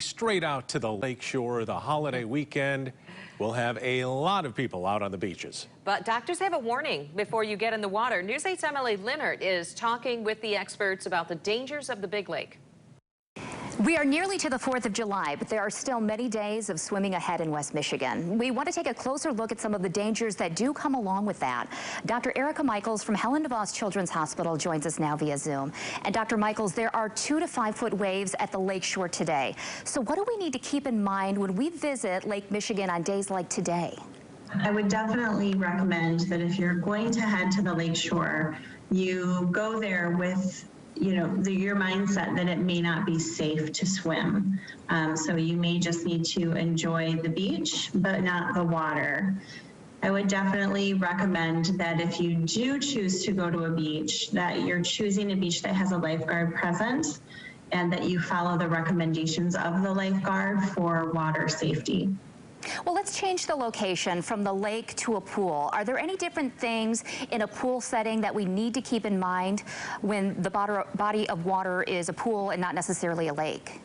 Straight out to the lakeshore, the holiday weekend. We'll have a lot of people out on the beaches. But doctors have a warning before you get in the water. News 8's Emily Linnert is talking with the experts about the dangers of the big lake. We are nearly to the 4th of July, but there are still many days of swimming ahead in West Michigan. We want to take a closer look at some of the dangers that do come along with that. Dr. Erica Michaels from Helen DeVos Children's Hospital joins us now via Zoom. And Dr. Michaels, there are 2 to 5 foot waves at the lakeshore today. So what do we need to keep in mind when we visit Lake Michigan on days like today? I would definitely recommend that if you're going to head to the lakeshore, you go there with your mindset that it may not be safe to swim. So you may just need to enjoy the beach, but not the water. I would definitely recommend that if you do choose to go to a beach, that you're choosing a beach that has a lifeguard present and that you follow the recommendations of the lifeguard for water safety. Well, let's change the location from the lake to a pool. Are there any different things in a pool setting that we need to keep in mind when the body of water is a pool and not necessarily a lake?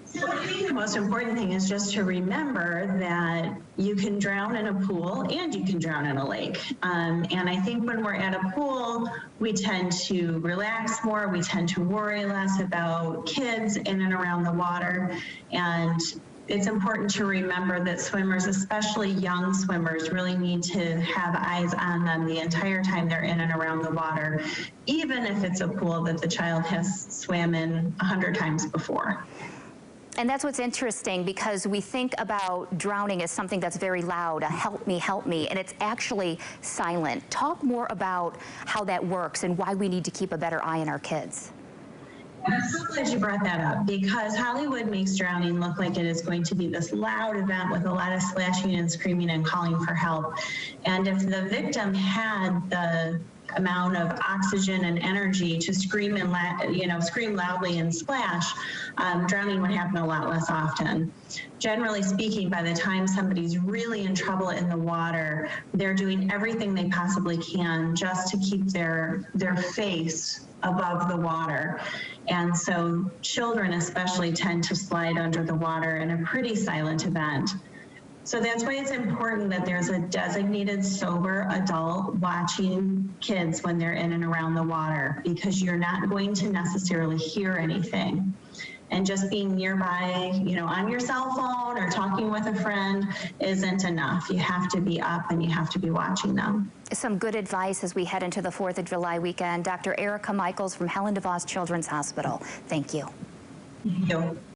So I think the most important thing is just to remember that you can drown in a pool and you can drown in a lake. And I think when we're at a pool, we tend to relax more. We tend to worry less about kids in and around the water. And it's important to remember that swimmers, especially young swimmers, really need to have eyes on them the entire time they're in and around the water, even if it's a pool that the child has swam in 100 times before. And that's what's interesting, because we think about drowning as something that's very loud, a help me, and it's actually silent. Talk more about how that works and why we need to keep a better eye on our kids. I'm so glad you brought that up, because Hollywood makes drowning look like it is going to be this loud event with a lot of splashing and screaming and calling for help. And if the victim had the amount of oxygen and energy to scream and scream loudly and splash, drowning would happen a lot less often. Generally speaking, by the time somebody's really in trouble in the water, they're doing everything they possibly can just to keep their face above the water. And so children especially tend to slide under the water in a pretty silent event. So that's why it's important that there's a designated sober adult watching kids when they're in and around the water, because you're not going to necessarily hear anything. And just being nearby, on your cell phone or talking with a friend isn't enough. You have to be up and you have to be watching them. Some good advice as we head into the 4th of July weekend. Dr. Erica Michaels from Helen DeVos Children's Hospital. Thank you. Thank you.